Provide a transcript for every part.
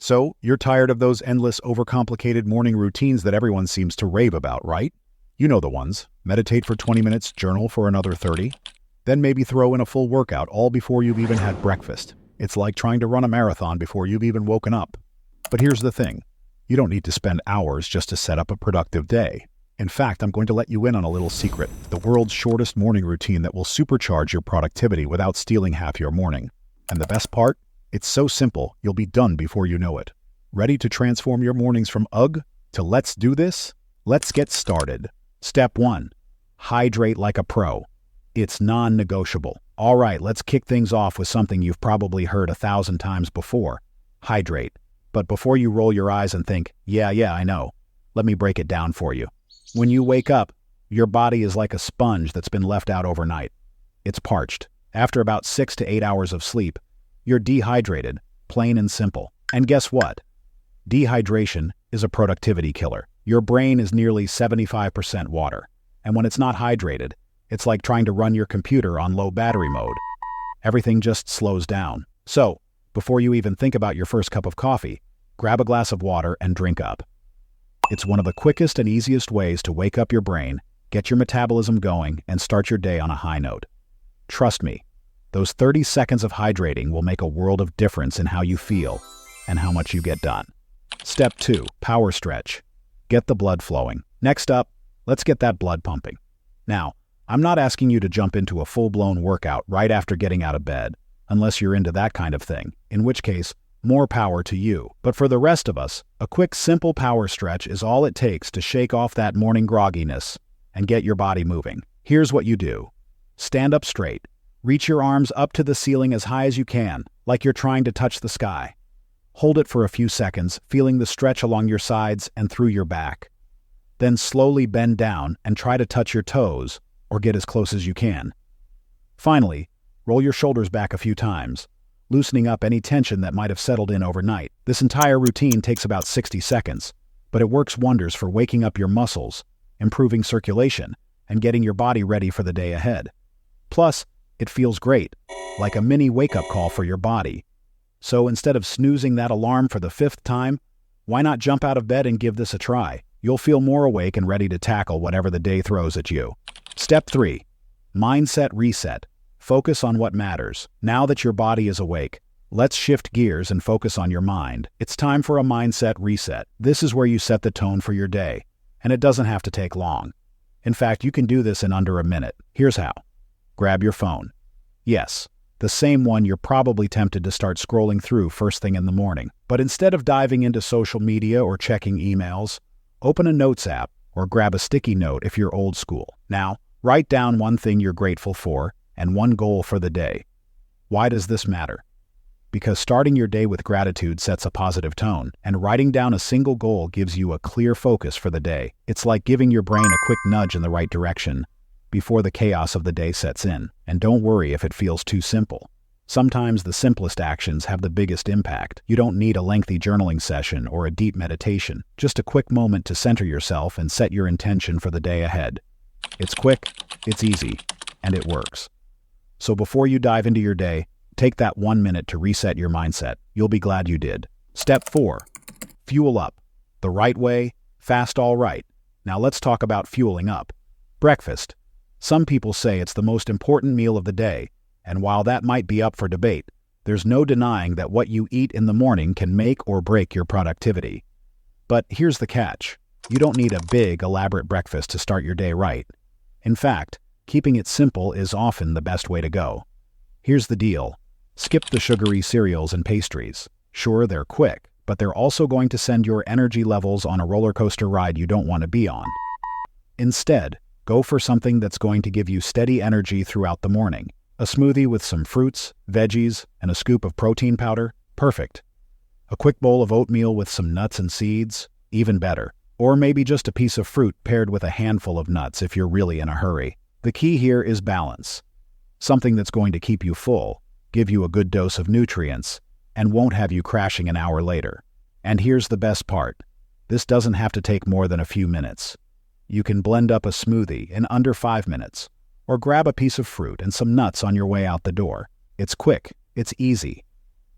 So, you're tired of those endless, overcomplicated morning routines that everyone seems to rave about, right? You know the ones. Meditate for 20 minutes, journal for another 30. Then maybe throw in a full workout all before you've even had breakfast. It's like trying to run a marathon before you've even woken up. But here's the thing. You don't need to spend hours just to set up a productive day. In fact, I'm going to let you in on a little secret, the world's shortest morning routine that will supercharge your productivity without stealing half your morning. And the best part? It's so simple, you'll be done before you know it. Ready to transform your mornings from ugh to let's do this? Let's get started. Step 1. Hydrate like a pro. It's non-negotiable. All right, let's kick things off with something you've probably heard 1,000 times before. Hydrate. But before you roll your eyes and think, yeah, I know, let me break it down for you. When you wake up, your body is like a sponge that's been left out overnight. It's parched. After about 6 to 8 hours of sleep, you're dehydrated, plain and simple. And guess what? Dehydration is a productivity killer. Your brain is nearly 75% water. And when it's not hydrated, it's like trying to run your computer on low battery mode. Everything just slows down. So, before you even think about your first cup of coffee, grab a glass of water and drink up. It's one of the quickest and easiest ways to wake up your brain, get your metabolism going, and start your day on a high note. Trust me, those 30 seconds of hydrating will make a world of difference in how you feel and how much you get done. Step 2. Power stretch. Get the blood flowing. Next up, let's get that blood pumping. Now, I'm not asking you to jump into a full-blown workout right after getting out of bed, unless you're into that kind of thing, in which case, more power to you. But for the rest of us, a quick, simple power stretch is all it takes to shake off that morning grogginess and get your body moving. Here's what you do. Stand up straight. Reach your arms up to the ceiling as high as you can, like you're trying to touch the sky. Hold it for a few seconds, feeling the stretch along your sides and through your back. Then slowly bend down and try to touch your toes, or get as close as you can. Finally, roll your shoulders back a few times, loosening up any tension that might have settled in overnight. This entire routine takes about 60 seconds, but it works wonders for waking up your muscles, improving circulation, and getting your body ready for the day ahead. Plus, it feels great, like a mini wake-up call for your body. So instead of snoozing that alarm for the 5th time, why not jump out of bed and give this a try? You'll feel more awake and ready to tackle whatever the day throws at you. Step 3. Mindset reset. Focus on what matters. Now that your body is awake, let's shift gears and focus on your mind. It's time for a mindset reset. This is where you set the tone for your day, and it doesn't have to take long. In fact, you can do this in under a minute. Here's how. Grab your phone. Yes, the same one you're probably tempted to start scrolling through first thing in the morning. But instead of diving into social media or checking emails, open a notes app or grab a sticky note if you're old school. Now, write down one thing you're grateful for and one goal for the day. Why does this matter? Because starting your day with gratitude sets a positive tone, and writing down a single goal gives you a clear focus for the day. It's like giving your brain a quick nudge in the right direction before the chaos of the day sets in. And don't worry if it feels too simple. Sometimes the simplest actions have the biggest impact. You don't need a lengthy journaling session or a deep meditation, just a quick moment to center yourself and set your intention for the day ahead. It's quick, it's easy, and it works. So before you dive into your day, take that 1 minute to reset your mindset. You'll be glad you did. Step 4. Fuel up. The right way, fast all right. Now let's talk about fueling up. Breakfast. Some people say it's the most important meal of the day, and while that might be up for debate, there's no denying that what you eat in the morning can make or break your productivity. But here's the catch. You don't need a big, elaborate breakfast to start your day right. In fact, keeping it simple is often the best way to go. Here's the deal. Skip the sugary cereals and pastries. Sure, they're quick, but they're also going to send your energy levels on a roller coaster ride you don't want to be on. Instead, go for something that's going to give you steady energy throughout the morning. A smoothie with some fruits, veggies, and a scoop of protein powder? Perfect. A quick bowl of oatmeal with some nuts and seeds? Even better. Or maybe just a piece of fruit paired with a handful of nuts if you're really in a hurry. The key here is balance. Something that's going to keep you full, give you a good dose of nutrients, and won't have you crashing an hour later. And here's the best part. This doesn't have to take more than a few minutes. You can blend up a smoothie in under 5 minutes, or grab a piece of fruit and some nuts on your way out the door. It's quick, it's easy,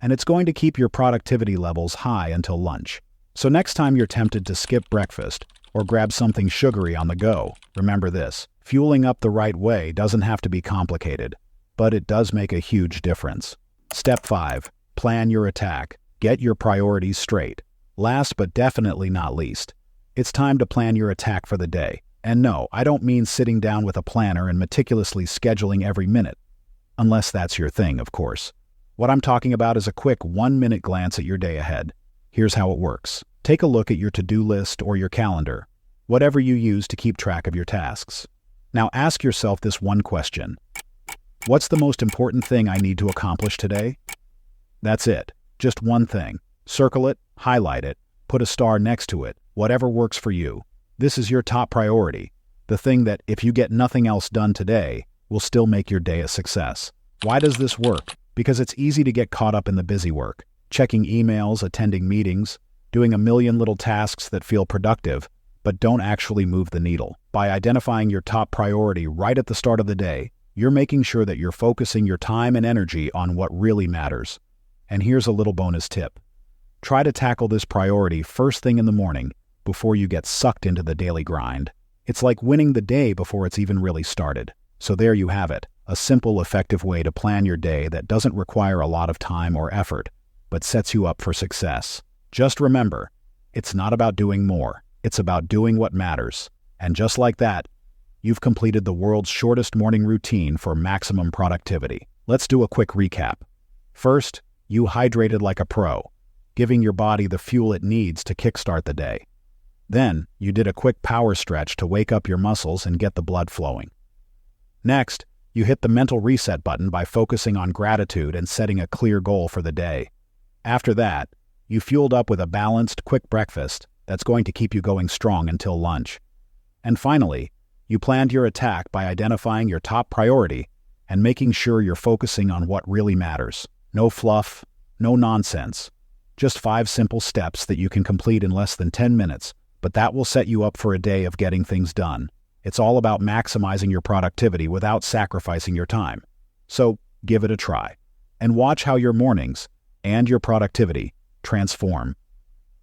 and it's going to keep your productivity levels high until lunch. So next time you're tempted to skip breakfast or grab something sugary on the go, remember this: fueling up the right way doesn't have to be complicated, but it does make a huge difference. Step 5. Plan your attack. Get your priorities straight. Last but definitely not least, it's time to plan your attack for the day. And no, I don't mean sitting down with a planner and meticulously scheduling every minute. Unless that's your thing, of course. What I'm talking about is a quick 1-minute glance at your day ahead. Here's how it works. Take a look at your to-do list or your calendar, whatever you use to keep track of your tasks. Now ask yourself this one question. What's the most important thing I need to accomplish today? That's it. Just one thing. Circle it, highlight it, put a star next to it, whatever works for you. This is your top priority, the thing that, if you get nothing else done today, will still make your day a success. Why does this work? Because it's easy to get caught up in the busy work, checking emails, attending meetings, doing a million little tasks that feel productive, but don't actually move the needle. By identifying your top priority right at the start of the day, you're making sure that you're focusing your time and energy on what really matters. And here's a little bonus tip. Try to tackle this priority first thing in the morning before you get sucked into the daily grind. It's like winning the day before it's even really started. So there you have it, a simple, effective way to plan your day that doesn't require a lot of time or effort, but sets you up for success. Just remember, it's not about doing more, it's about doing what matters. And just like that, you've completed the world's shortest morning routine for maximum productivity. Let's do a quick recap. First, you hydrated like a pro, giving your body the fuel it needs to kickstart the day. Then, you did a quick power stretch to wake up your muscles and get the blood flowing. Next, you hit the mental reset button by focusing on gratitude and setting a clear goal for the day. After that, you fueled up with a balanced, quick breakfast that's going to keep you going strong until lunch. And finally, you planned your attack by identifying your top priority and making sure you're focusing on what really matters. No fluff, no nonsense. Just 5 simple steps that you can complete in less than 10 minutes, but that will set you up for a day of getting things done. It's all about maximizing your productivity without sacrificing your time. So, give it a try. And watch how your mornings and your productivity transform.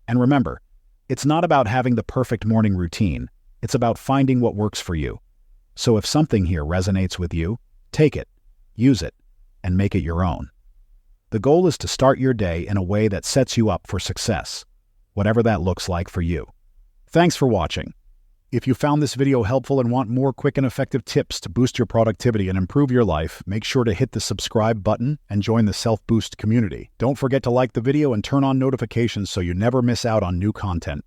And remember, it's not about having the perfect morning routine. It's about finding what works for you. So if something here resonates with you, take it, use it, and make it your own. The goal is to start your day in a way that sets you up for success, whatever that looks like for you. Thanks for watching. If you found this video helpful and want more quick and effective tips to boost your productivity and improve your life, make sure to hit the subscribe button and join the Self Boost community. Don't forget to like the video and turn on notifications so you never miss out on new content.